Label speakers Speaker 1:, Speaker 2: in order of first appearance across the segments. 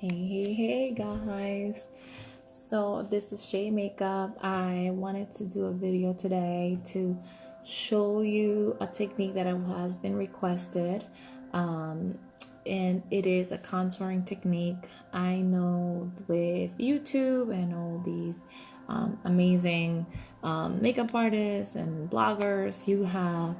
Speaker 1: Hey guys, so this is Shay Makeup. I wanted to do a video today to show you a technique that has been requested, and it is a contouring technique. I know with YouTube and all these amazing makeup artists and bloggers, you have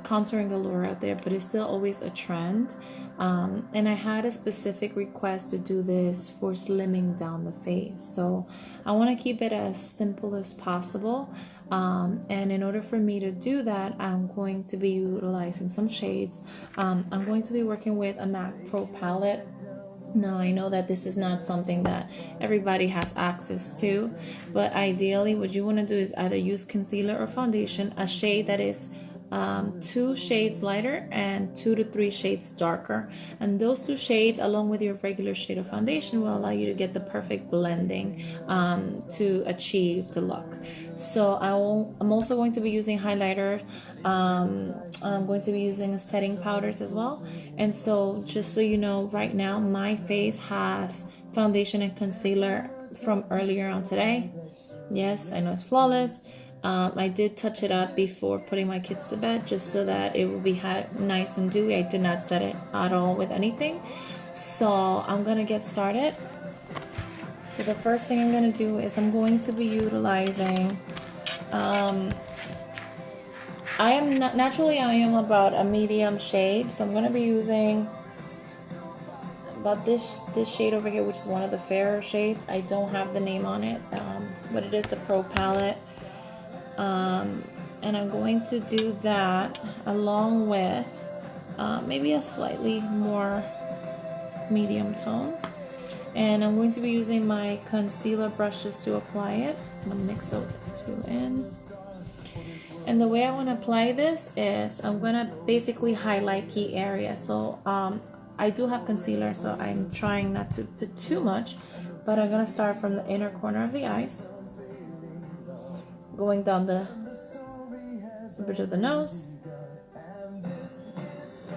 Speaker 1: contouring galore out there, but it's still always a trend. And I had a specific request to do this for slimming down the face, so I want to keep it as simple as possible. And in order for me to do that, I'm going to be utilizing some shades. I'm going to be working with a MAC Pro palette. Now, I know that this is not something that everybody has access to, but ideally what you want to do is either use concealer or foundation, a shade that is 2 shades lighter and 2 to 3 shades darker, and those 2 shades along with your regular shade of foundation will allow you to get the perfect blending to achieve the look. So I'm also going to be using highlighter. I'm going to be using setting powders as well. And so just so you know, right now my face has foundation and concealer from earlier on today. Yes, I know it's flawless. I did touch it up before putting my kids to bed just so that it would be nice and dewy. I did not set it at all with anything. So I'm going to get started. So the first thing I'm going to do is I'm going to be utilizing, I am about a medium shade. So I'm going to be using about this shade over here, which is one of the fairer shades. I don't have the name on it, but it is the Pro palette. And I'm going to do that along with maybe a slightly more medium tone. And I'm going to be using my concealer brush just to apply it. I'm going to mix those two in. And the way I want to apply this is I'm going to basically highlight key areas. So I do have concealer, so I'm trying not to put too much, but I'm going to start from the inner corner of the eyes, going down the bridge of the nose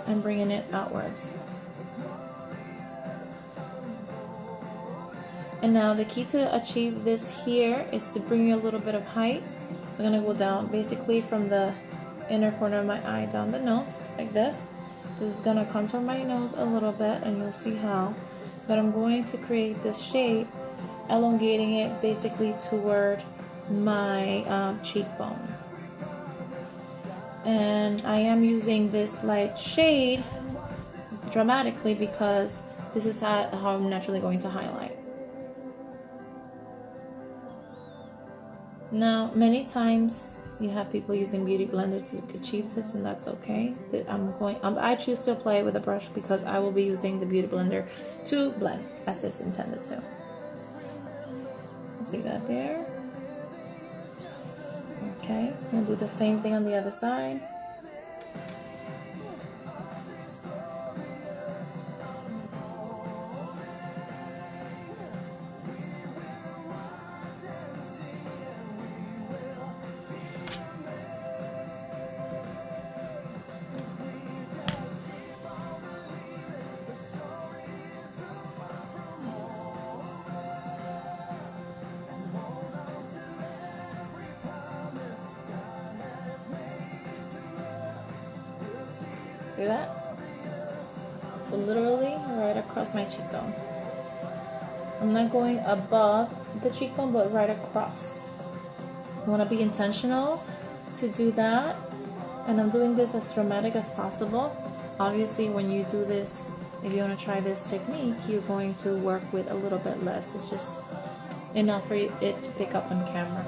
Speaker 1: and bringing it outwards. And now the key to achieve this here is to bring a little bit of height. So I'm going to go down basically from the inner corner of my eye down the nose like this. This is going to contour my nose a little bit, and you'll see how. But I'm going to create this shape, elongating it basically toward my cheekbone. And I am using this light shade dramatically because this is how I'm naturally going to highlight. Now, many times you have people using Beauty Blender to achieve this, and that's okay. I choose to apply it with a brush because I will be using the Beauty Blender to blend as it's intended to. See that there? Okay, I'm gonna do the same thing on the other side. See that? So literally right across my cheekbone. I'm not going above the cheekbone, but right across. I want to be intentional to do that, and I'm doing this as dramatic as possible. Obviously, when you do this, if you want to try this technique, you're going to work with a little bit less. It's just enough for it to pick up on camera.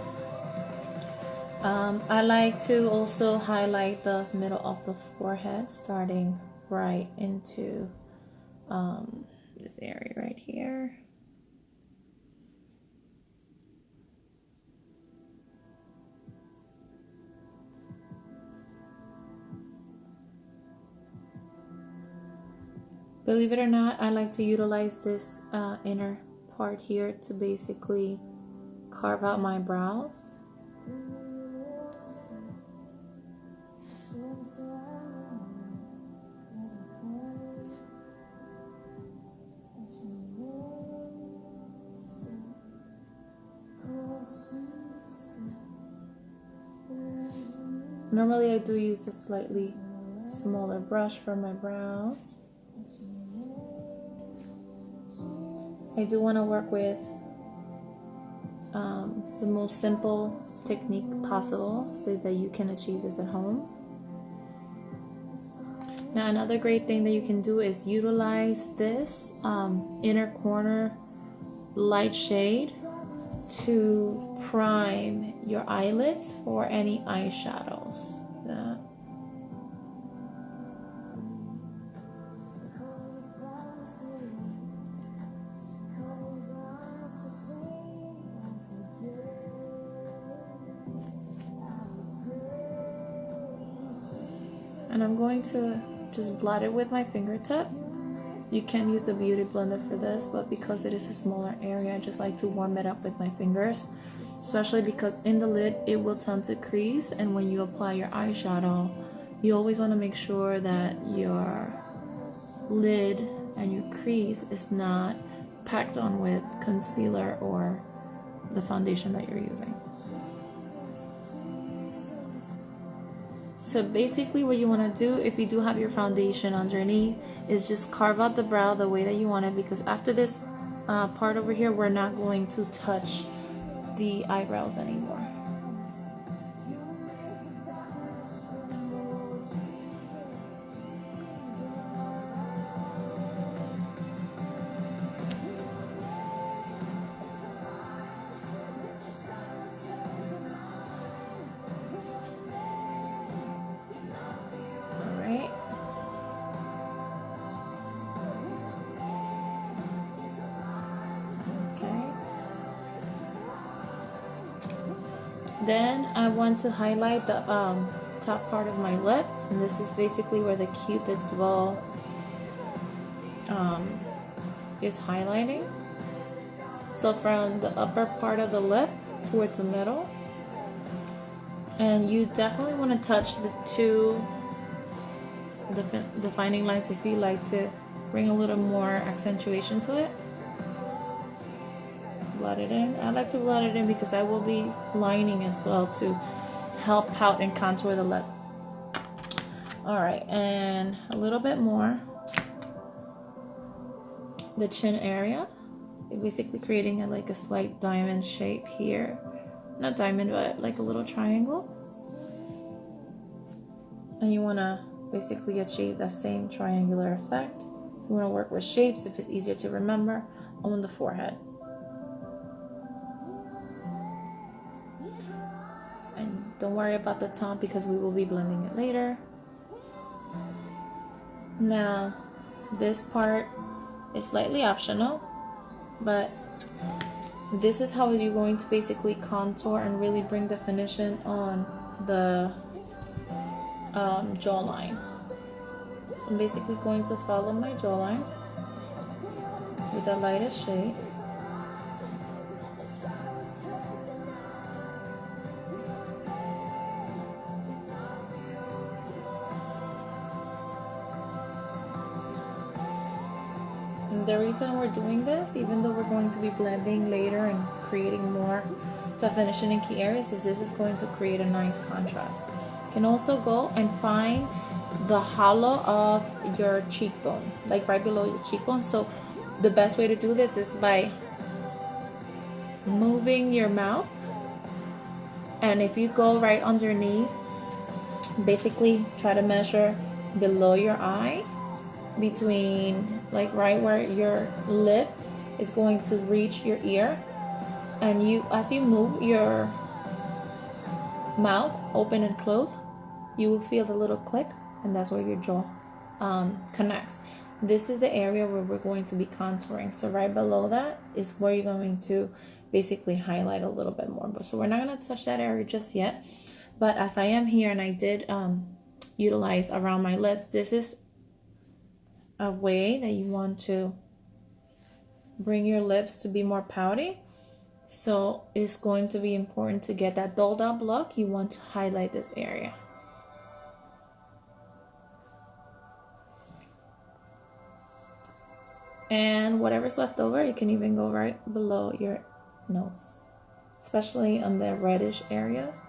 Speaker 1: I like to also highlight the middle of the forehead, starting right into this area right here. Believe it or not, I like to utilize this inner part here to basically carve out my brows. Normally I do use a slightly smaller brush for my brows. I do want to work with the most simple technique possible so that you can achieve this at home. Now another great thing that you can do is utilize this inner corner light shade to prime your eyelids for any eyeshadows. And I'm going to just blot it with my fingertip. You can use a beauty blender for this, but because it is a smaller area, I just like to warm it up with my fingers, especially because in the lid it will tend to crease, and when you apply your eyeshadow, you always want to make sure that your lid and your crease is not packed on with concealer or the foundation that you're using. So basically what you want to do, if you do have your foundation underneath, is just carve out the brow the way that you want it, because after this part over here, we're not going to touch the eyebrows anymore. Then I want to highlight the top part of my lip, and this is basically where the Cupid's bow is highlighting. So from the upper part of the lip towards the middle, and you definitely want to touch the two defining lines if you like to bring a little more accentuation to it. Blot it in. I like to blot it in because I will be lining as well to help pout and contour the lip. Alright, and a little bit more the chin area. You're basically creating like a slight diamond shape here. Not diamond, but like a little triangle. And you want to basically achieve that same triangular effect. You want to work with shapes if it's easier to remember on the forehead. And don't worry about the top because we will be blending it later. Now, this part is slightly optional, but this is how you're going to basically contour and really bring definition on the jawline. So I'm basically going to follow my jawline with the lightest shade. And the reason we're doing this, even though we're going to be blending later and creating more definition in key areas, is this is going to create a nice contrast. You can also go and find the hollow of your cheekbone, like right below your cheekbone. So the best way to do this is by moving your mouth, and if you go right underneath, basically try to measure below your eye, between like right where your lip is going to reach your ear, and you, as you move your mouth open and close, you will feel the little click, and that's where your jaw connects. This is the area where we're going to be contouring. So right below that is where you're going to basically highlight a little bit more. But so we're not going to touch that area just yet. But as I am here, and I did utilize around my lips, this is a way that you want to bring your lips to be more pouty. So it's going to be important to get that dolled up look. You want to highlight this area. And whatever's left over, you can even go right below your nose, especially on the reddish areas.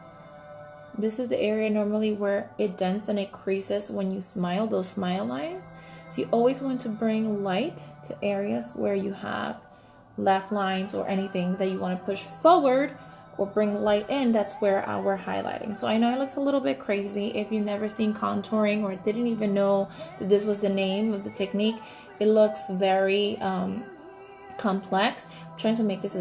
Speaker 1: This is the area normally where it dents and it creases when you smile, those smile lines. So you always want to bring light to areas where you have laugh lines or anything that you want to push forward or bring light in. That's where we're highlighting. So I know it looks a little bit crazy if you've never seen contouring or didn't even know that this was the name of the technique. It looks very complex. I'm trying to make this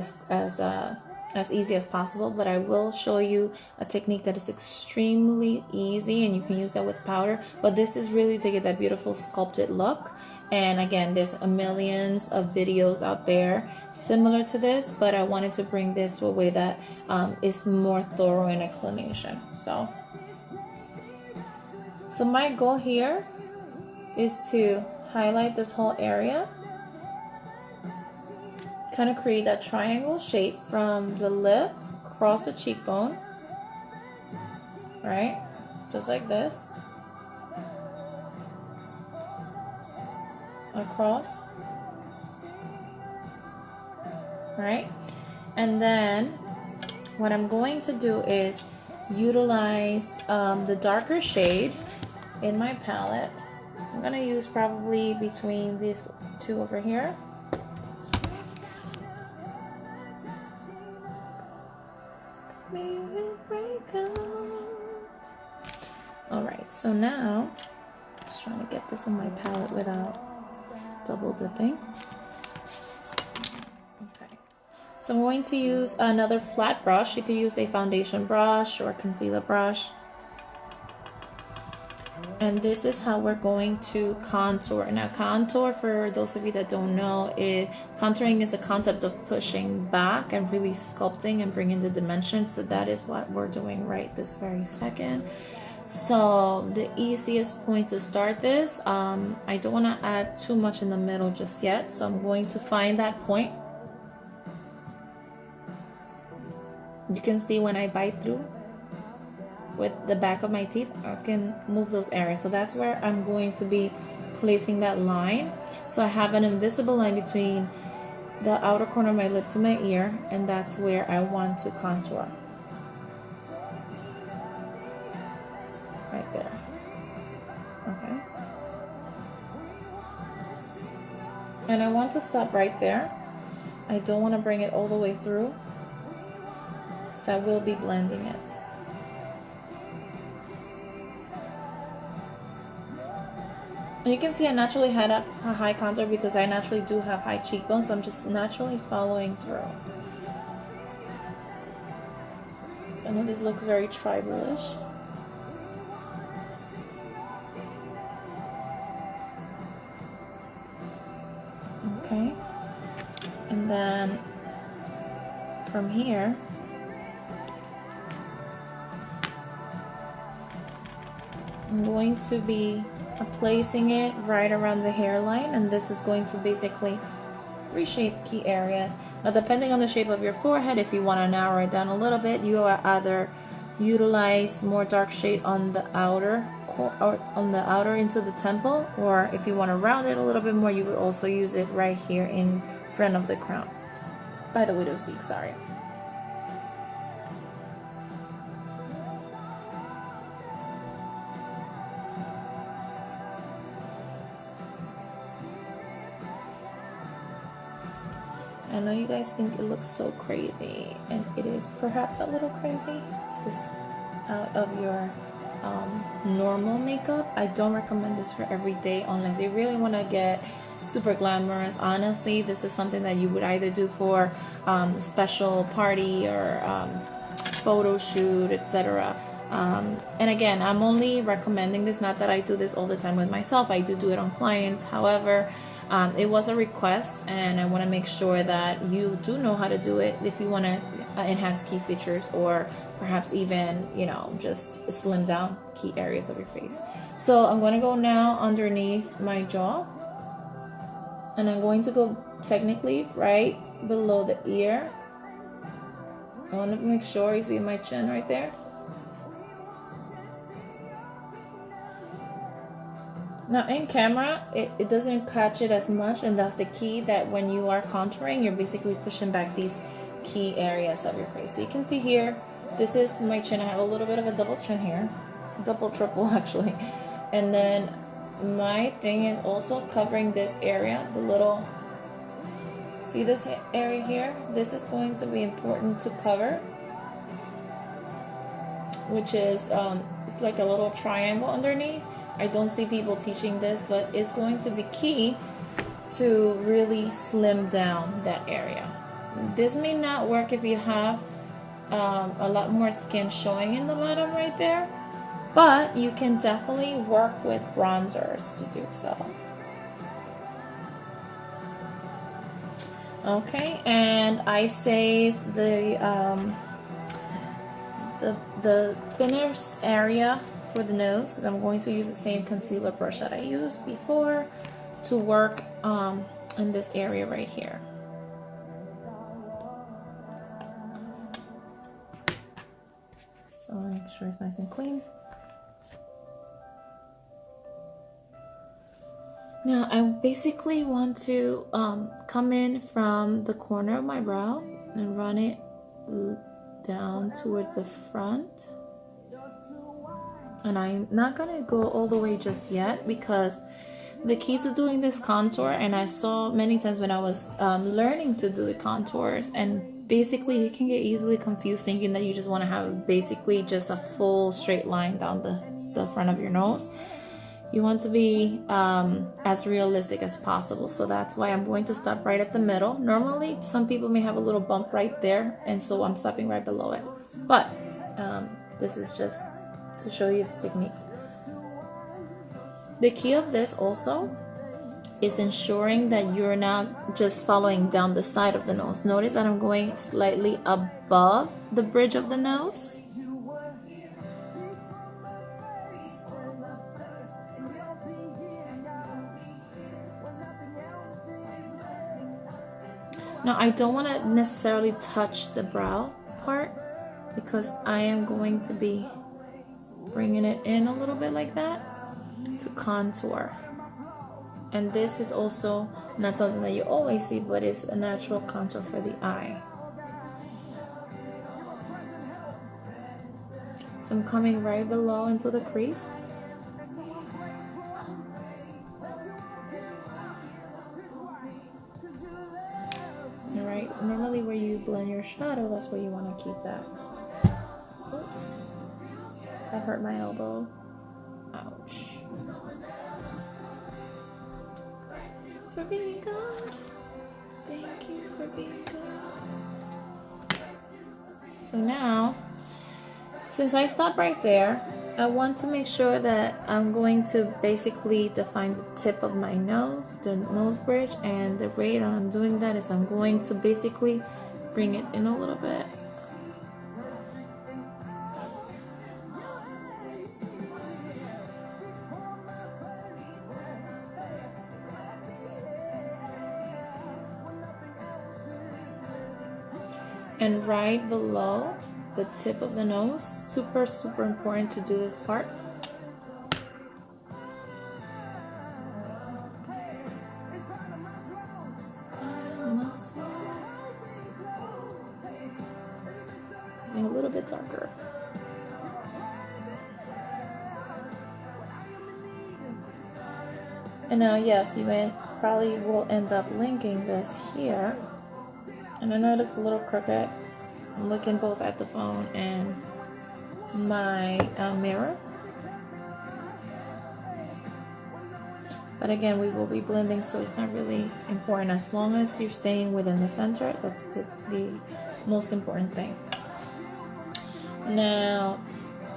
Speaker 1: as easy as possible, but I will show you a technique that is extremely easy and you can use that with powder. But this is really to get that beautiful sculpted look. And again, there's millions of videos out there similar to this, but I wanted to bring this to a way that is more thorough in explanation. So my goal here is to highlight this whole area, kind of create that triangle shape from the lip across the cheekbone, right? Just like this. Across, right? And then what I'm going to do is utilize the darker shade in my palette. I'm gonna use probably between these two over here. All right, so now just trying to get this in my palette without double dipping. Okay, so I'm going to use another flat brush. You could use a foundation brush or a concealer brush. And this is how we're going to contour. Now, contour, for those of you that don't know, contouring is a concept of pushing back and really sculpting and bringing the dimensions. So that is what we're doing right this very second. So the easiest point to start this, I don't want to add too much in the middle just yet, so I'm going to find that point. You can see when I bite through with the back of my teeth, I can move those areas. So that's where I'm going to be placing that line. So I have an invisible line between the outer corner of my lip to my ear, and that's where I want to contour. Right there. Okay. And I want to stop right there. I don't want to bring it all the way through, so I will be blending it. And you can see I naturally had a high contour because I naturally do have high cheekbones, so I'm just naturally following through. So I know this looks very tribal-ish. Okay, and then from here, I'm going to be placing it right around the hairline, and this is going to basically reshape key areas. Now, depending on the shape of your forehead, if you want to narrow it down a little bit, you either utilize more dark shade on the outer or on the outer into the temple, or if you want to round it a little bit more, you would also use it right here in front of the crown. By the widow's peak, sorry. I know you guys think it looks so crazy, and it is perhaps a little crazy. This is out of your normal makeup. I don't recommend this for every day unless you really want to get super glamorous. Honestly, this is something that you would either do for special party or photo shoot, etc. And again, I'm only recommending this, not that I do this all the time with myself. I do it on clients. However, it was a request, and I want to make sure that you do know how to do it if you want to enhance key features, or perhaps even, you know, just slim down key areas of your face. So I'm going to go now underneath my jaw, and I'm going to go technically right below the ear. I want to make sure you see my chin right there. Now in camera, it doesn't catch it as much, and that's the key, that when you are contouring, you're basically pushing back these key areas of your face. So you can see here, This is my chin. I have a little bit of a double chin here, double, triple actually. And then my thing is also covering this area, the little, see this area here? This is going to be important to cover, which is it's like a little triangle underneath. I don't see people teaching this, but it's going to be key to really slim down that area. This may not work if you have a lot more skin showing in the bottom right there, but you can definitely work with bronzers to do so. Okay, and I save the thinner area for the nose because I'm going to use the same concealer brush that I used before to work in this area right here. So make sure it's nice and clean. Now I basically want to come in from the corner of my brow and run it down towards the front. And I'm not gonna go all the way just yet because the key to doing this contour, and I saw many times when I was learning to do the contours, and basically you can get easily confused thinking that you just want to have basically just a full straight line down the front of your nose. You want to be as realistic as possible, so that's why I'm going to stop right at the middle. Normally some people may have a little bump right there, and so I'm stopping right below it, but this is just to show you the technique. The key of this also is ensuring that you're not just following down the side of the nose. Notice that I'm going slightly above the bridge of the nose. Now I don't want to necessarily touch the brow part because I am going to be bringing it in a little bit like that to contour. And this is also not something that you always see, but it's a natural contour for the eye. So I'm coming right below into the crease. Alright, normally where you blend your shadow, that's where you want to keep that. Oops, I hurt my elbow. Ouch. For being good. Thank you for being good. So now, since I stopped right there, I want to make sure that I'm going to basically define the tip of my nose, the nose bridge, and the way that I'm doing that is I'm going to basically bring it in a little bit. And right below the tip of the nose, super important to do this part. Using a little bit darker. And now, yes, you probably will end up linking this here. And I know it looks a little crooked. I'm looking both at the phone and my mirror. But again, we will be blending, so it's not really important. As long as you're staying within the center, that's the most important thing. Now,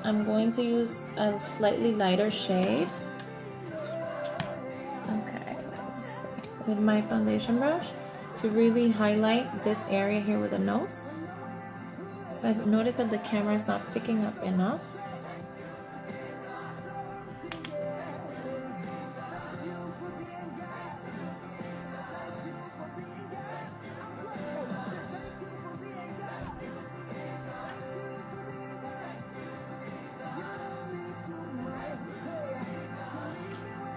Speaker 1: I'm going to use a slightly lighter shade. Okay, with my foundation brush to really highlight this area here with the nose. So I've noticed that the camera is not picking up enough.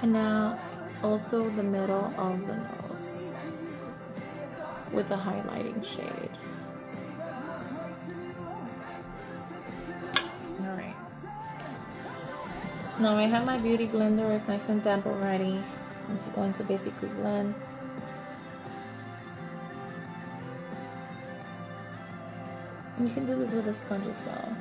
Speaker 1: And now also the middle of the nose with a highlighting shade. Now I have my beauty blender, it's nice and damp already. I'm just going to basically blend. And you can do this with a sponge as well.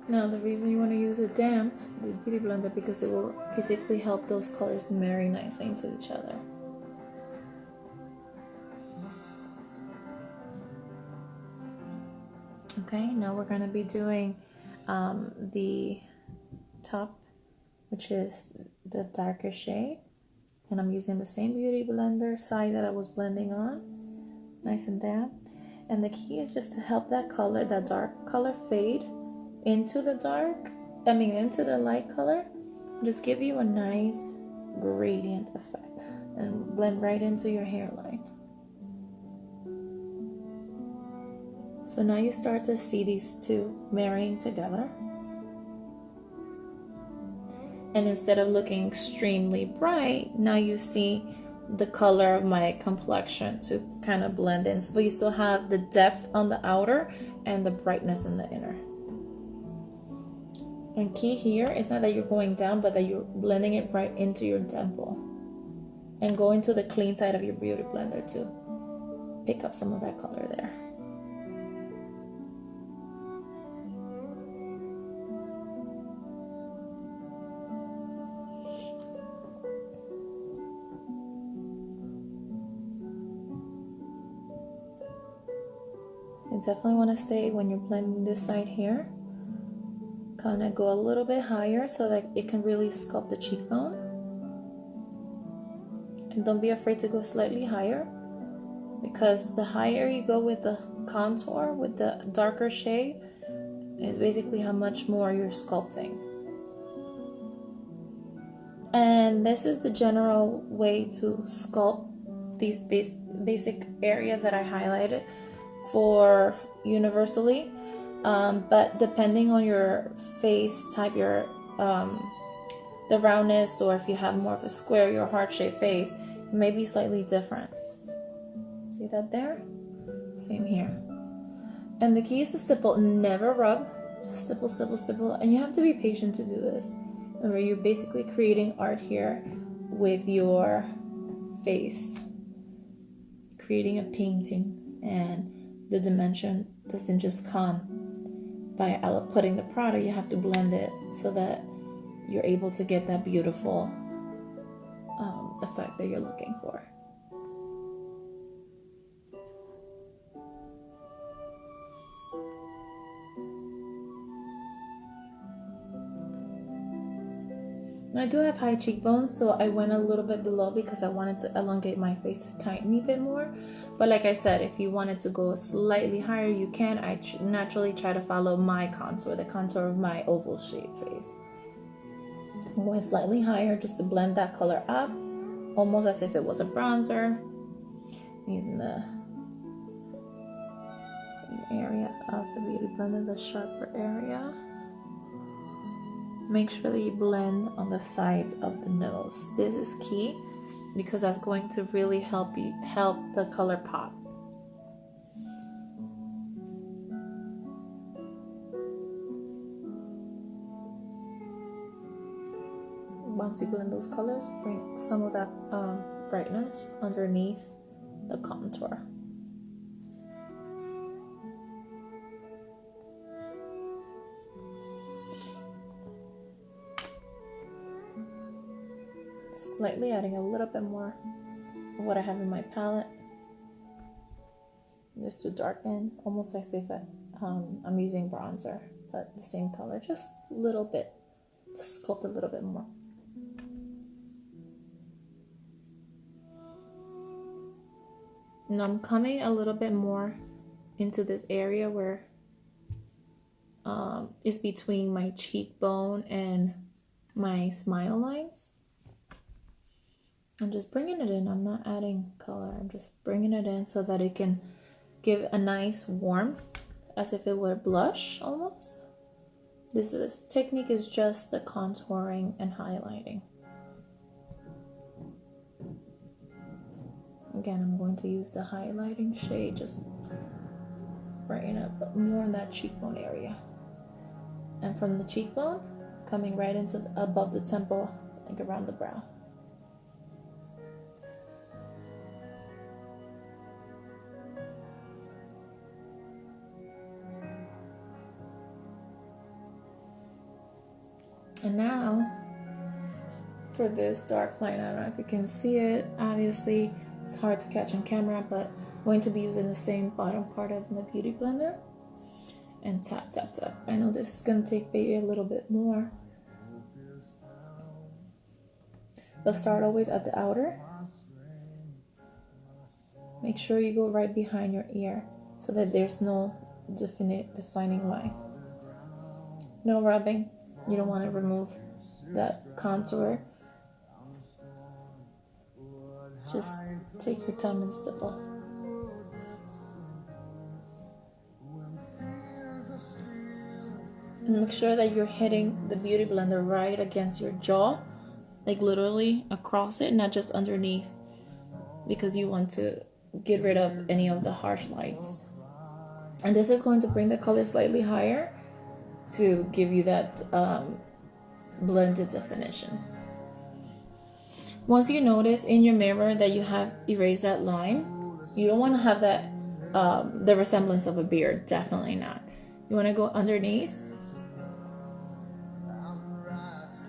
Speaker 1: Now the reason you want to use a damp, the beauty blender, because it will basically help those colors marry nicely into each other. Okay, now we're going to be doing the top, which is the darker shade. And I'm using the same beauty blender side that I was blending on, nice and damp. And the key is just to help that color, that dark color, fade into the into the light color. Just give you a nice gradient effect and blend right into your hairline. So now you start to see these two marrying together. And instead of looking extremely bright, now you see the color of my complexion to kind of blend in. But you still have the depth on the outer and the brightness in the inner. And key here is not that you're going down, but that you're blending it right into your dimple. And go into the clean side of your beauty blender to pick up some of that color there. You definitely want to stay, when you're blending this side here, kind of go a little bit higher so that it can really sculpt the cheekbone. And don't be afraid to go slightly higher, because the higher you go with the contour, with the darker shade, is basically how much more you're sculpting. And this is the general way to sculpt these basic areas that I highlighted for universally, but depending on your face type, your the roundness, or if you have more of a square, your heart-shaped face, it may be slightly different. See that there? Same here. And the key is to stipple, never rub. Just stipple, stipple, stipple, and you have to be patient to do this. Remember, you're basically creating art here with your face, creating a painting, and the dimension doesn't just come by putting the product. You have to blend it so that you're able to get that beautiful effect that you're looking for. I do have high cheekbones, so I went a little bit below because I wanted to elongate my face a tiny bit more. But like I said, if you wanted to go slightly higher, you can. I naturally try to follow my contour, the contour of my oval shaped face. I'm going slightly higher just to blend that color up, almost as if it was a bronzer. I'm using the area of the beauty blender, the sharper area. Make sure that you blend on the sides of the nose. This is key because that's going to really help the color pop. Once you blend those colors, bring some of that brightness underneath the contour. Slightly adding a little bit more of what I have in my palette, just to darken, almost as if I'm using bronzer, but the same color, just a little bit, to sculpt a little bit more. And I'm coming a little bit more into this area where it's between my cheekbone and my smile lines. I'm just bringing it in. I'm not adding color. I'm just bringing it in so that it can give a nice warmth, as if it were blush almost. This technique is just the contouring and highlighting. Again, I'm going to use the highlighting shade, just brighten up more in that cheekbone area. And from the cheekbone, coming right into above the temple, like around the brow. And now, for this dark line, I don't know if you can see it. Obviously, it's hard to catch on camera, but I'm going to be using the same bottom part of the Beauty Blender. And tap, tap, tap. I know this is going to take maybe a little bit more. But start always at the outer. Make sure you go right behind your ear so that there's no defining line. No rubbing. You don't want to remove that contour. Just take your time and stipple. And make sure that you're hitting the Beauty Blender right against your jaw, like literally across it, not just underneath, because you want to get rid of any of the harsh lines. And this is going to bring the color slightly higher to give you that blended definition. Once you notice in your mirror that you have erased that line, you don't want to have that the resemblance of a beard. Definitely not. You want to go underneath.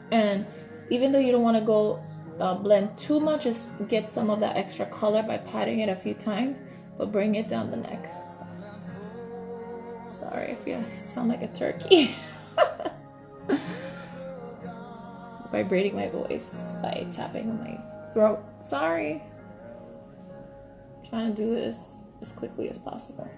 Speaker 1: And even though you don't want to go blend too much, just get some of that extra color by patting it a few times, but bring it down the neck. Sorry if you sound like a turkey. Vibrating my voice by tapping on my throat. Sorry. I'm trying to do this as quickly as possible.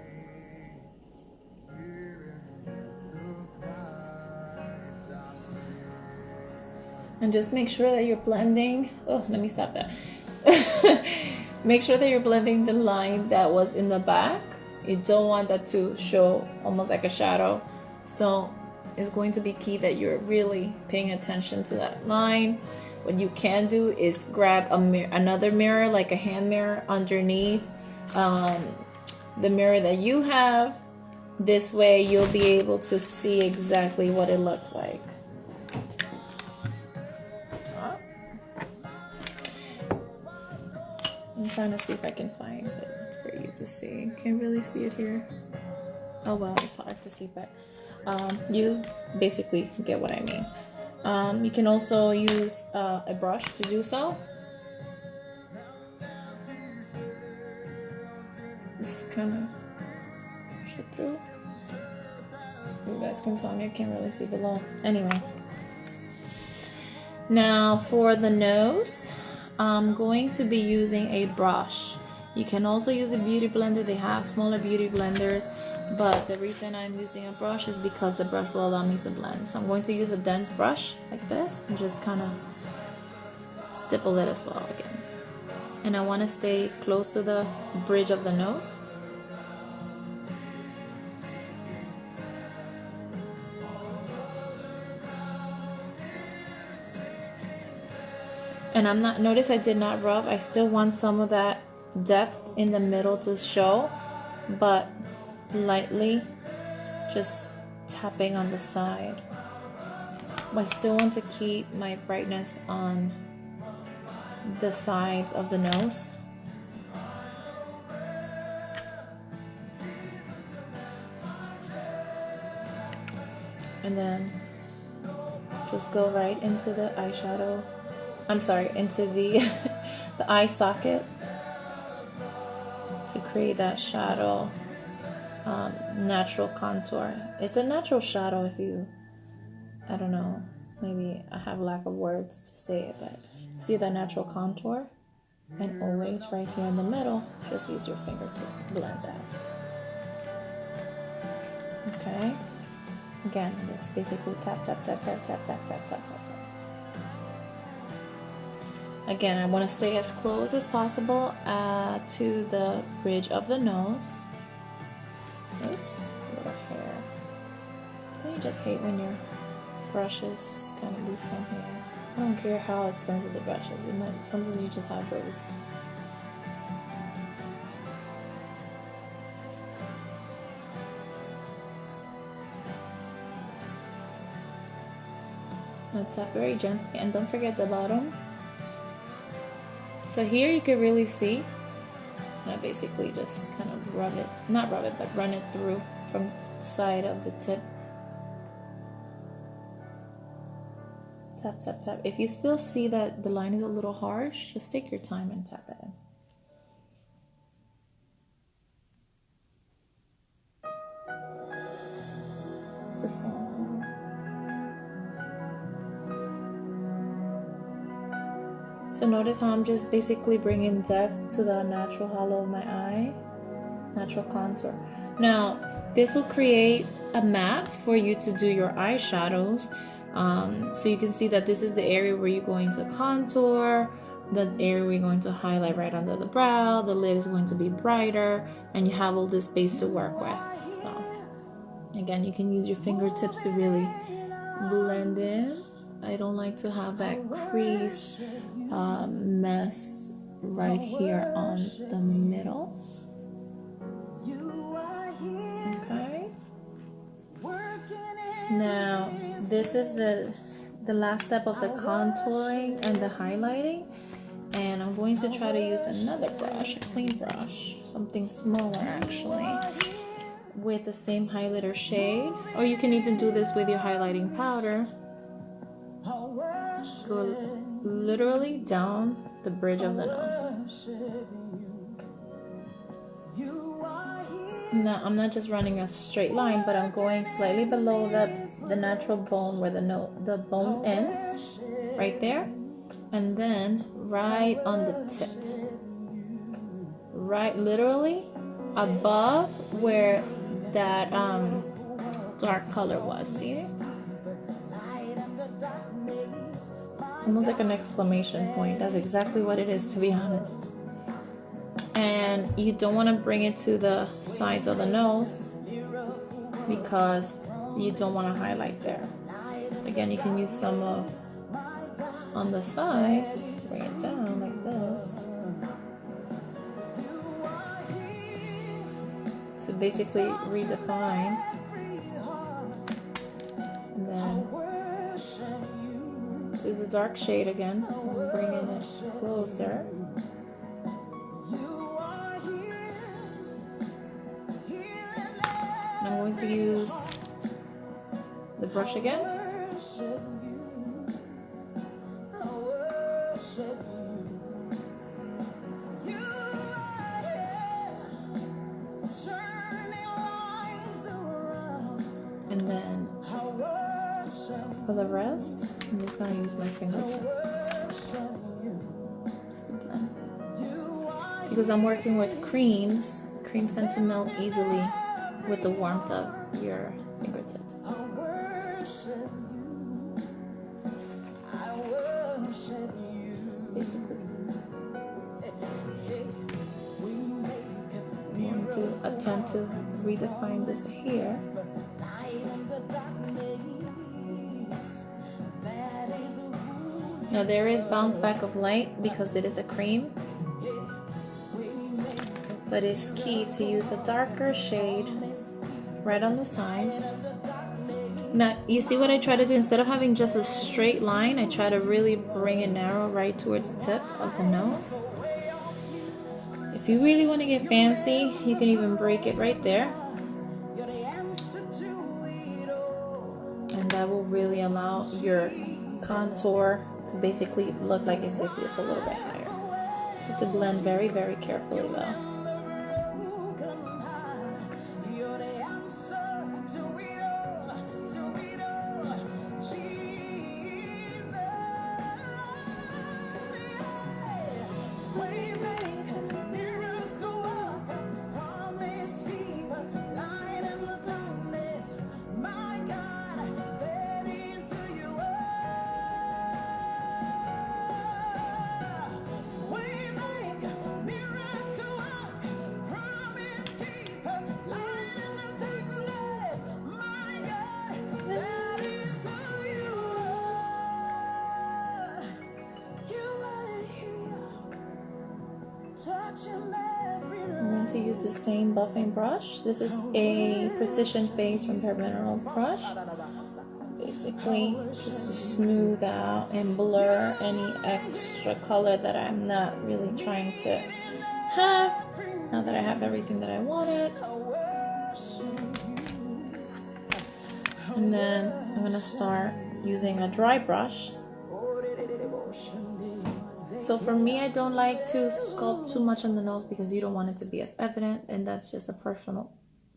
Speaker 1: And just make sure that you're blending. Oh, let me stop that. Make sure that you're blending the line that was in the back. You don't want that to show almost like a shadow. So it's going to be key that you're really paying attention to that line. What you can do is grab another mirror, like a hand mirror, underneath the mirror that you have. This way you'll be able to see exactly what it looks like. I'm trying to see if I can find it for you to see. Can't really see it here. Oh well, it's hard to see, but you basically get what I mean. You can also use a brush to do so. Just kind of push it through. You guys can tell me, I can't really see below. Anyway. Now for the nose, I'm going to be using a brush. You can also use a beauty blender. They have smaller beauty blenders, but the reason I'm using a brush is because the brush will allow me to blend. So I'm going to use a dense brush like this and just kind of stipple it as well again. And I want to stay close to the bridge of the nose. And notice I did not rub. I still want some of that depth in the middle to show, but lightly just tapping on the side. I still want to keep my brightness on the sides of the nose. And then just go right into the eyeshadow. I'm sorry, into the the eye socket to create that shadow, natural contour. It's a natural shadow if you, I don't know, maybe I have lack of words to say it, but see that natural contour? And always right here in the middle, just use your finger to blend that. Okay. Again, just basically tap, tap, tap, tap, tap, tap, tap, tap, tap, tap. Again, I want to stay as close as possible to the bridge of the nose. Oops, little hair. Don't you just hate when your brush is kind of loose on here? I don't care how expensive the brush is. Sometimes you just have those. Now tap very gently, and don't forget the bottom. So here you can really see. I basically just kind of rub it, not rub it, but run it through from the side of the tip. Tap, tap, tap. If you still see that the line is a little harsh, just take your time and tap it in. This one. So notice how I'm just basically bringing depth to the natural hollow of my eye, natural contour. Now, this will create a map for you to do your eyeshadows. So you can see that this is the area where you're going to contour, the area where you're going to highlight right under the brow, the lid is going to be brighter, and you have all this space to work with. So again, you can use your fingertips to really blend in. I don't like to have that crease mess right here on the middle. Okay. Now this is the last step of the contouring and the highlighting, and I'm going to try to use another brush, a clean brush, something smaller actually, with the same highlighter shade, or you can even do this with your highlighting powder. Go literally down the bridge of the nose. Now I'm not just running a straight line, but I'm going slightly below the natural bone where the bone ends, right there, and then right on the tip, right literally above where that dark color was. See? Almost like an exclamation point. That's exactly what it is, to be honest. And you don't want to bring it to the sides of the nose because you don't want to highlight there. Again, you can use some of on the sides, bring it down like this to basically redefine. And then this is the dark shade again. I'm bringing it closer. I'm going to use the brush again. And then for the rest, I'm just going to use my fingertip just to blend. Because I'm working with creams tend to melt easily with the warmth of your fingertips. Basically, I'm going to attempt to redefine this here. Now there is bounce back of light because it is a cream, but it's key to use a darker shade right on the sides. Now you see what I try to do? Instead of having just a straight line, I try to really bring it narrow right towards the tip of the nose. If you really want to get fancy, you can even break it right there, and that will really allow your contour to basically look like as if it's a little bit higher. You have to blend very, very carefully though. use the same buffing brush. This is a Precision Face from Bare Minerals brush. Basically, just to smooth out and blur any extra color that I'm not really trying to have. Now that I have everything that I wanted. And then I'm gonna start using a dry brush. So for me, I don't like to sculpt too much on the nose because you don't want it to be as evident, and that's just a personal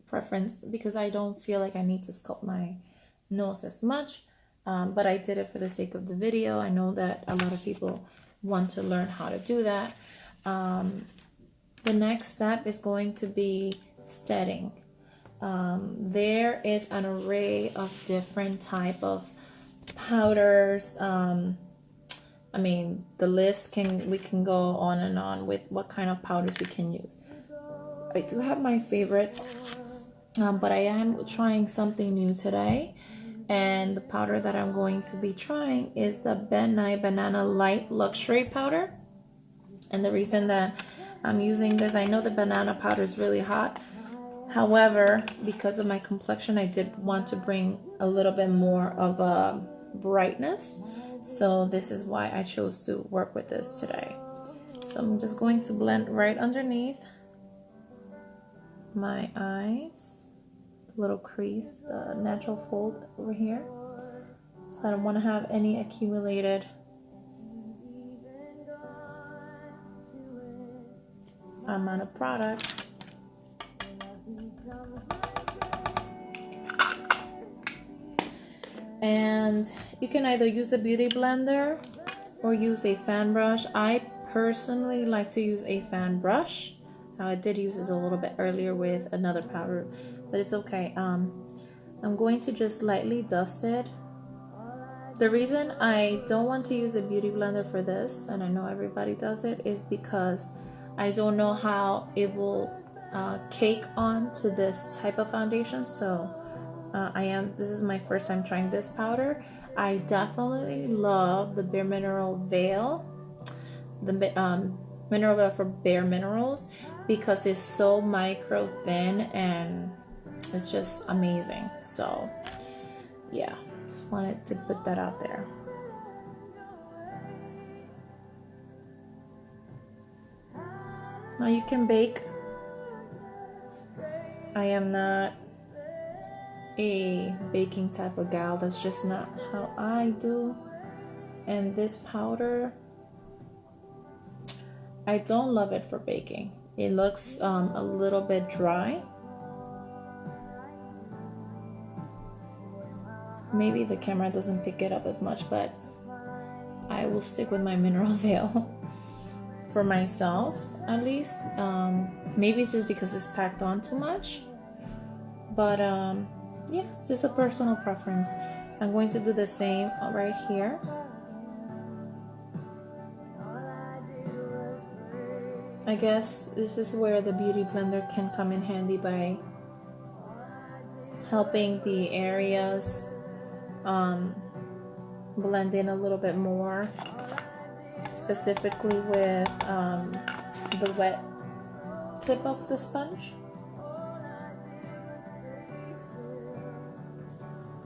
Speaker 1: preference because I don't feel like I need to sculpt my nose as much, but I did it for the sake of the video. I know that a lot of people want to learn how to do that. The next step is going to be setting. There is an array of different type of powders. I mean, the list we can go on and on with what kind of powders we can use. I do have my favorites, but I am trying something new today. And the powder that I'm going to be trying is the Ben Nye Banana Light Luxury Powder. And the reason that I'm using this, I know the banana powder is really hot. However, because of my complexion, I did want to bring a little bit more of a brightness. So this is why I chose to work with this today. So I'm just going to blend right underneath my eyes, the little crease, the natural fold over here. So I don't want to have any accumulated amount of product. And you can either use a beauty blender or use a fan brush. I personally like to use a fan brush. I did use this a little bit earlier with another powder, but it's okay. I'm going to just lightly dust it. The reason I don't want to use a beauty blender for this, and I know everybody does it, is because I don't know how it will cake on to this type of foundation. So this is my first time trying this powder. I definitely love the Bare Mineral Veil, the Mineral Veil for Bare Minerals, because it's so micro thin and it's just amazing. So yeah, just wanted to put that out there. Now you can bake. I am not a baking type of gal. That's just not how I do. And this powder, I don't love it for baking. It looks a little bit dry. Maybe the camera doesn't pick it up as much, but I will stick with my Mineral Veil for myself, at least. Maybe it's just because it's packed on too much, but yeah, it's just a personal preference. I'm going to do the same right here. I guess this is where the beauty blender can come in handy by helping the areas blend in a little bit more, specifically with the wet tip of the sponge.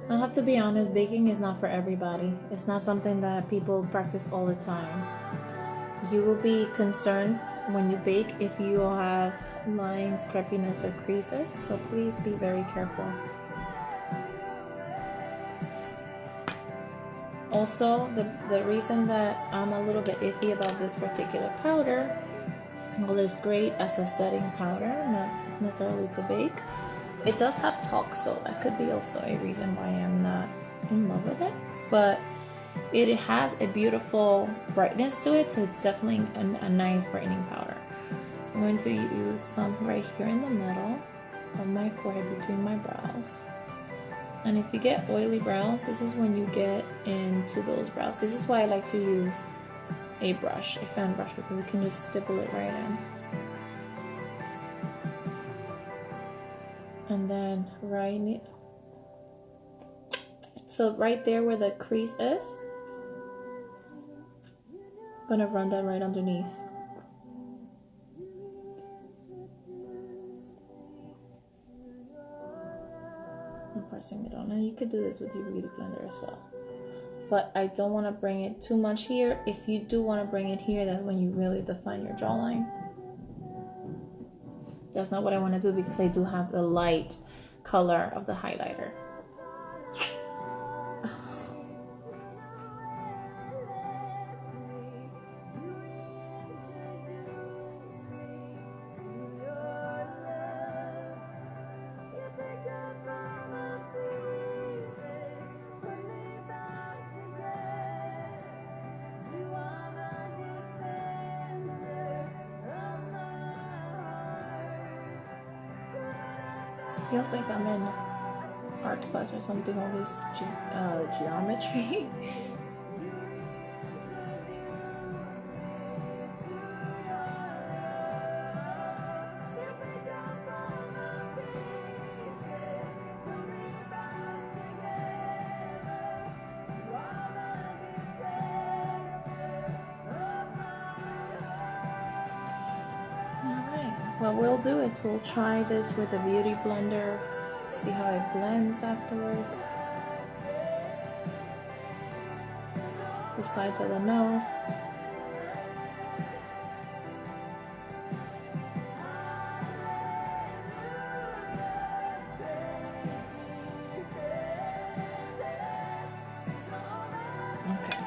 Speaker 1: I have to be honest, baking is not for everybody. It's not something that people practice all the time. You will be concerned when you bake if you have lines, crepiness, or creases, so please be very careful. Also, the reason that I'm a little bit iffy about this particular powder, well, it's great as a setting powder, not necessarily to bake. It does have talc, so that could be also a reason why I'm not in love with it. But it has a beautiful brightness to it, so it's definitely a nice brightening powder. So I'm going to use some right here in the middle of my forehead between my brows. And if you get oily brows, this is when you get into those brows. This is why I like to use a brush, a fan brush, because you can just stipple it right in. And then so right there where the crease is, I'm gonna run that right underneath. I'm pressing it on. And you could do this with your beauty blender as well. But I don't want to bring it too much here. If you do want to bring it here, that's when you really define your jawline. That's not what I want to do because I do have the light color of the highlighter. Feels like I'm in art class or something, all this geometry. What we'll do is we'll try this with a beauty blender, see how it blends afterwards. The sides of the nose. Okay.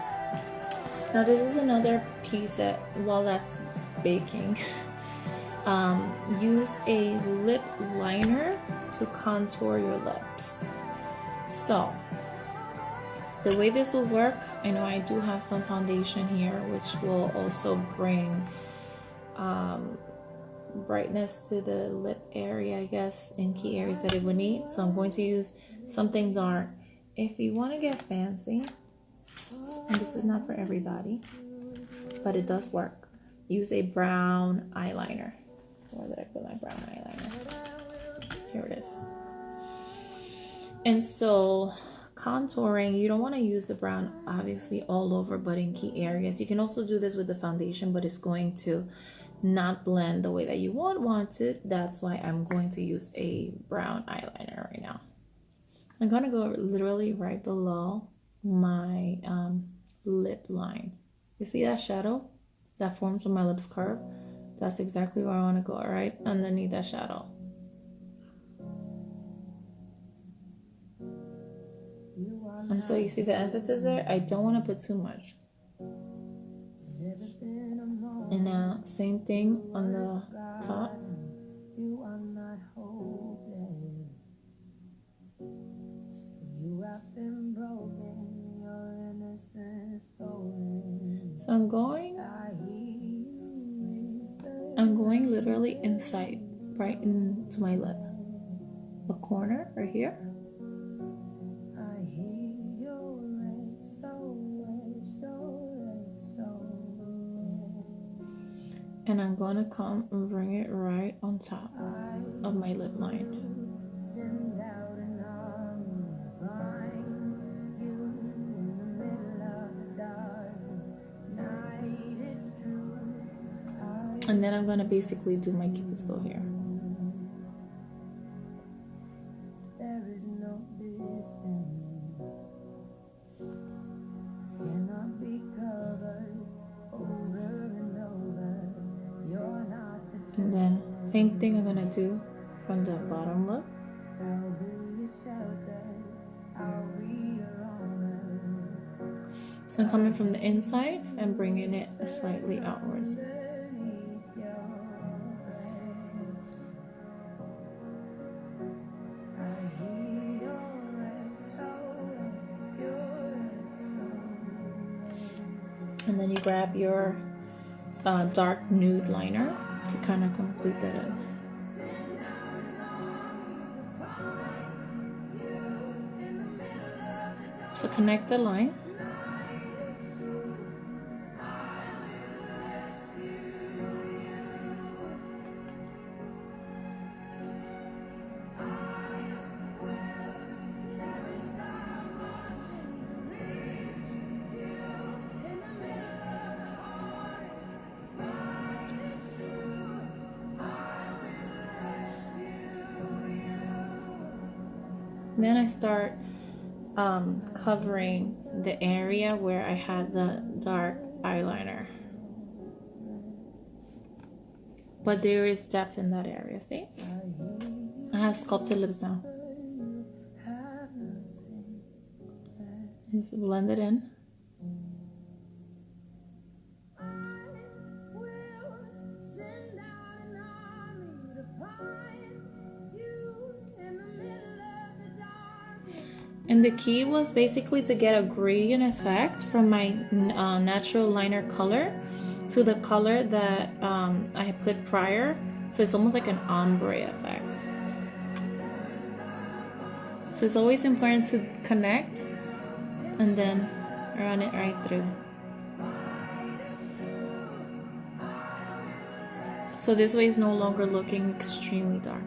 Speaker 1: Now this is another piece that while that's baking, use a lip liner to contour your lips. So the way this will work, I know I do have some foundation here which will also bring brightness to the lip area, I guess, in key areas that it would need. So I'm going to use something dark. If you want to get fancy, and this is not for everybody, but it does work, use a brown eyeliner. Where did I put my brown eyeliner? Here it is. And so contouring, you don't want to use the brown obviously all over, but in key areas. You can also do this with the foundation, but it's going to not blend the way that you want it. That's why I'm going to use a brown eyeliner right now. I'm going to go literally right below my lip line. You see that shadow that forms when my lips curve? That's exactly where I want to go, right underneath that shadow. And so you see the emphasis there? I don't want to put too much. And now, same thing on the top. So I'm going literally inside, right into my lip. The corner right here. And I'm gonna come and bring it right on top of my lip line. And then I'm gonna basically do my cupid's bow here. And then same thing I'm gonna do from the bottom lip. So I'm coming from the inside and bringing it slightly outwards. And then you grab your dark nude liner to kind of complete that in. So connect the line. Then I start covering the area where I had the dark eyeliner. But there is depth in that area, see? I have sculpted lips now. Just blend it in. And the key was basically to get a gradient effect from my natural liner color to the color that I put prior. So it's almost like an ombre effect. So it's always important to connect and then run it right through. So this way it's no longer looking extremely dark.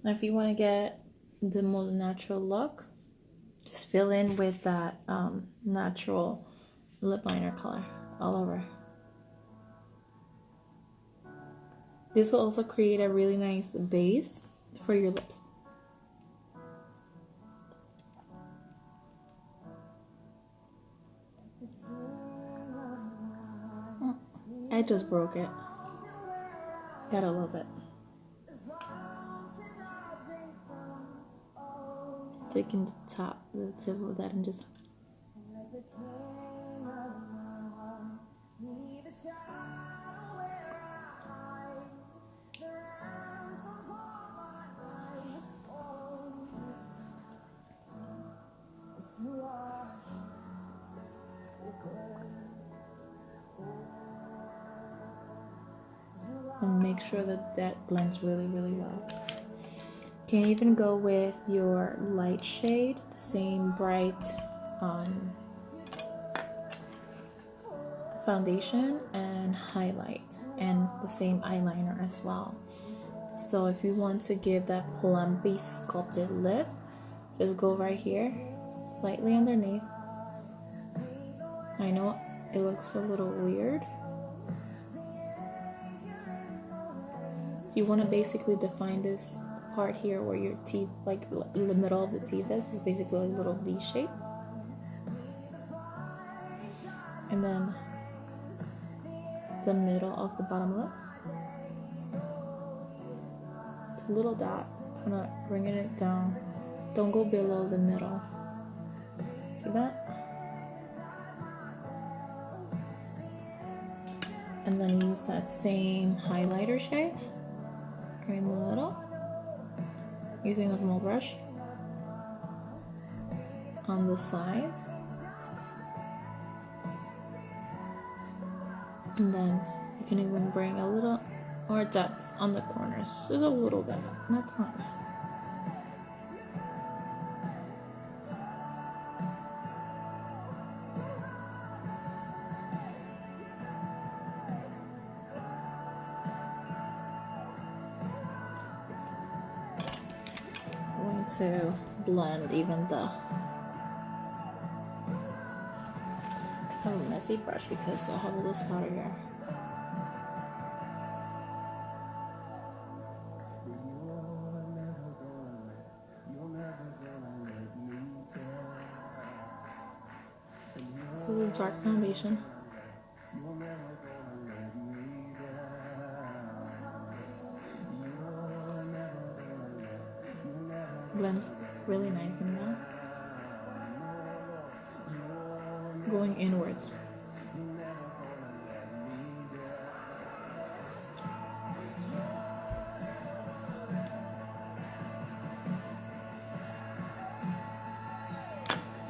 Speaker 1: Now if you want to get the most natural look, just fill in with that natural lip liner color all over. This will also create a really nice base for your lips. I just broke it. Got a little bit. Taking the top, the tip of that, and just and make sure that that blends really, really well. Can even go with your light shade, the same bright foundation and highlight, and the same eyeliner as well. So if you want to give that plumpy sculpted lip, just go right here, slightly underneath. I know it looks a little weird. You want to basically define this part here where your teeth, like in the middle of the teeth is basically a little V shape. And then the middle of the bottom lip. It's a little dot, kind of bringing it down. Don't go below the middle. See that? And then use that same highlighter shade right in the middle, using a small brush on the sides. And then you can even bring a little more depth on the corners, just a little bit, not much. To blend even the, I have a messy brush because I have a loose powder here. This is a dark foundation. Blends really nice in there. Going inwards.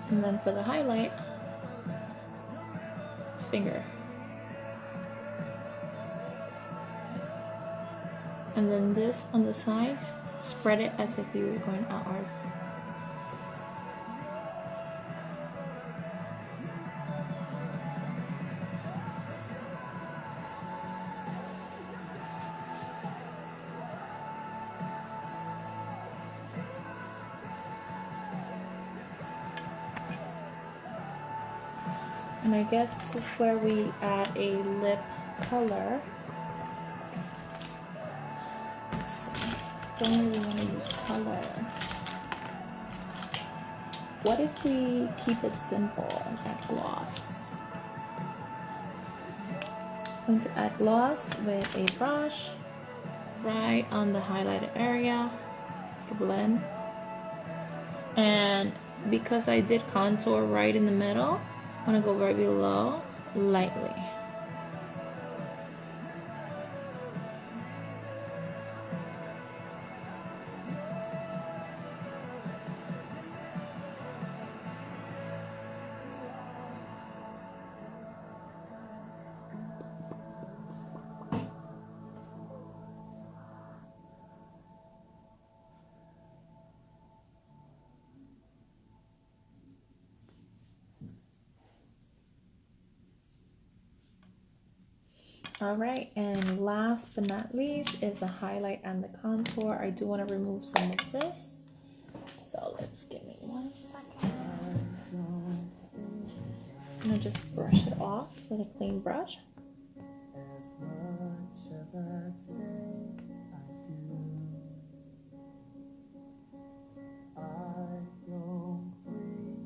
Speaker 1: And then for the highlight, it's finger. And then this on the sides, spread it as if you were going outwards. And I guess this is where we add a lip color. Don't really want to use color. What if we keep it simple and add gloss? I'm going to add gloss with a brush right on the highlighted area. Blend. And because I did contour right in the middle, I'm going to go right below lightly. All right, and last but not least is the highlight and the contour. I do want to remove some of this, so let's give me 1 second. I'm gonna just brush it off with a clean brush. As much as I say I do, I don't breathe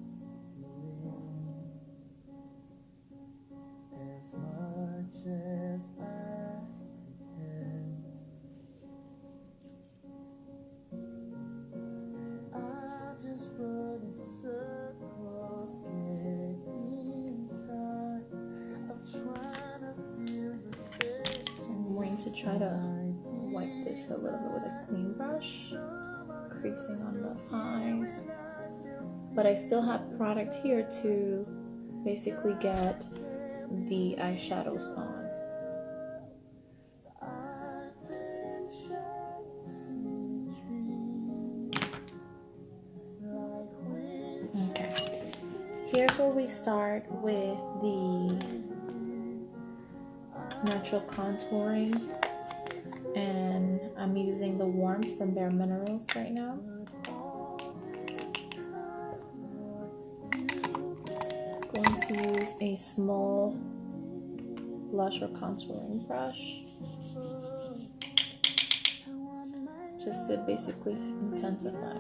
Speaker 1: you in. As much as I pretend, I'm just running circles, getting tired of trying to feel your space. I'm going to try to wipe this a little bit with a clean brush, creasing on the eyes. But I still have product here to basically get the eyeshadows on. Okay, here's where we start with the natural contouring, and I'm using the Warmth from Bare Minerals right now. Going to use a small blush or contouring brush just to basically intensify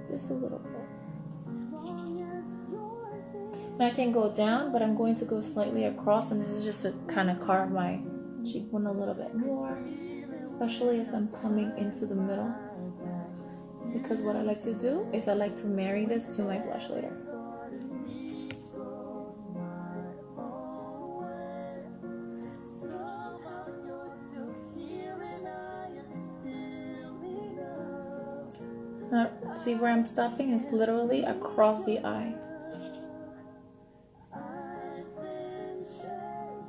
Speaker 1: just a little bit. And I can go down, but I'm going to go slightly across, and this is just to kind of carve my cheekbone a little bit more, especially as I'm coming into the middle, because what I like to do is I like to marry this to my blush later. Now, see where I'm stopping? It's literally across the eye.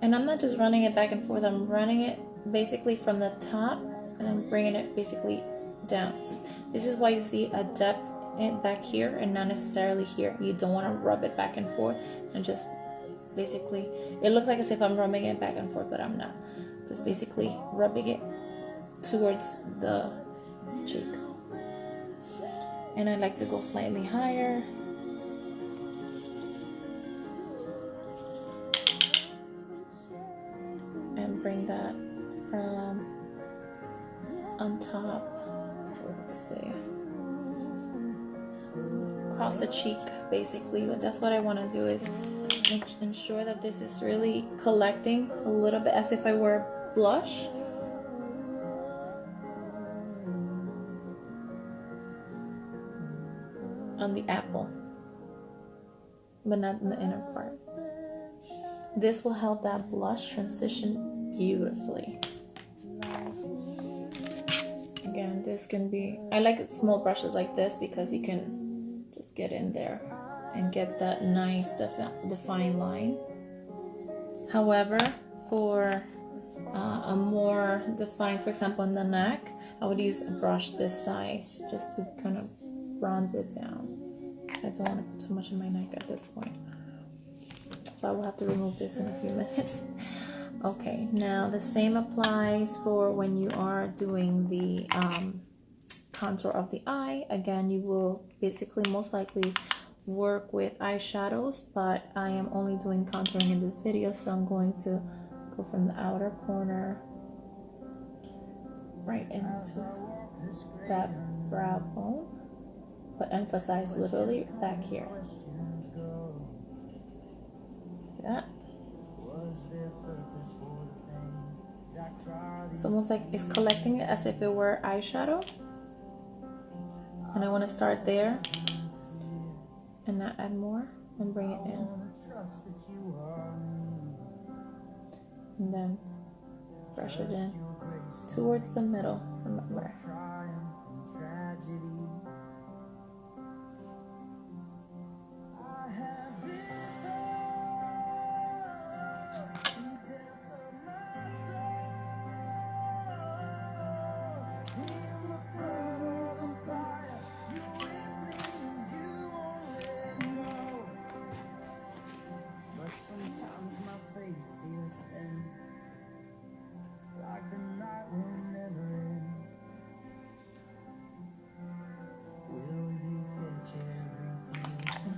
Speaker 1: And I'm not just running it back and forth, I'm running it basically from the top and I'm bringing it basically down. This is why you see a depth back here and not necessarily here. You don't want to rub it back and forth and just basically, it looks like as if I'm rubbing it back and forth, but I'm not. Just basically rubbing it towards the cheek. And I like to go slightly higher. And bring that from on top, let's see, across the cheek basically. But that's what I want to do, is ensure that this is really collecting a little bit as if I were blush. On the apple, but not in the inner part. This will help that blush transition beautifully. Again, this can be, I like small brushes like this because you can just get in there and get that nice defined line. However, for a more defined, for example in the neck, I would use a brush this size just to kind of bronze it down. I don't want to put too much in my neck at this point, so I will have to remove this in a few minutes. Okay, now the same applies for when you are doing the contour of the eye. Again, you will basically most likely work with eyeshadows, but I am only doing contouring in this video, so I'm going to go from the outer corner right into that brow bone, but emphasize literally back here. See that? It's almost like it's collecting it as if it were eyeshadow. And I want to start there and not add more and bring it in. And then brush it in towards the middle, remember.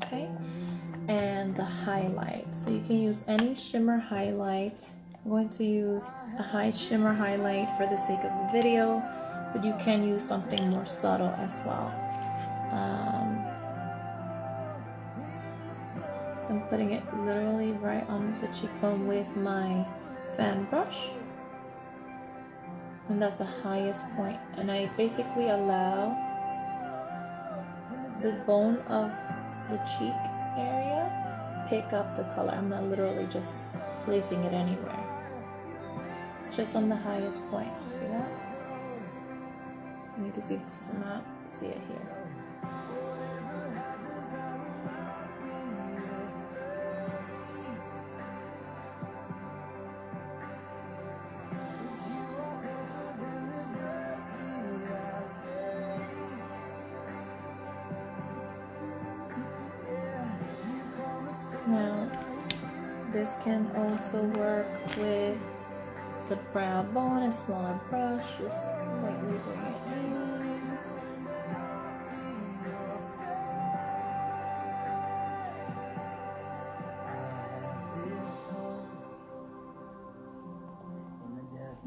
Speaker 1: Okay, and the highlight. So you can use any shimmer highlight. I'm going to use a high shimmer highlight for the sake of the video, but you can use something more subtle as well. So I'm putting it literally right on the cheekbone with my fan brush. And that's the highest point. And I basically allow the bone of the cheek area pick up the color. I'm not literally just placing it anywhere. Just on the highest point. See that? You need to see this is a map. See it here. Now, this can also work with the brow bone, a smaller brush, just lightly bring it in.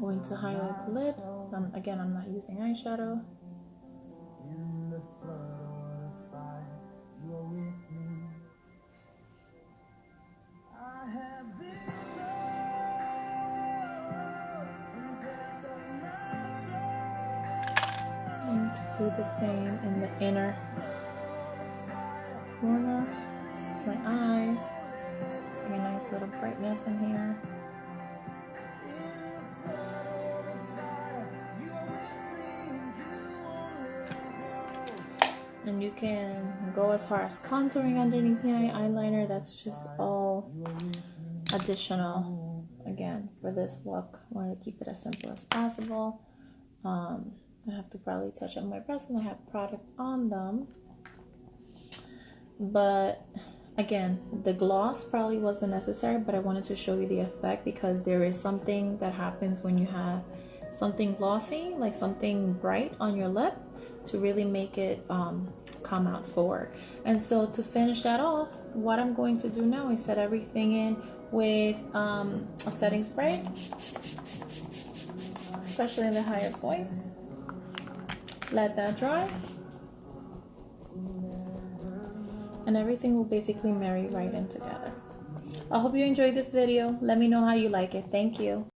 Speaker 1: Going to highlight the lid. So again, I'm not using eyeshadow. To do the same in the inner corner, my eyes, bring a nice little brightness in here. And you can go as far as contouring underneath the eyeliner. That's just all additional, again, for this look. I want to keep it as simple as possible. I have to probably touch up my breasts and I have product on them. But again, the gloss probably wasn't necessary, but I wanted to show you the effect because there is something that happens when you have something glossy, like something bright on your lip, to really make it come out forward. And so to finish that off, what I'm going to do now is set everything in with a setting spray, especially in the higher points. Let that dry, and everything will basically marry right in together. I hope you enjoyed this video. Let me know how you like it. Thank you.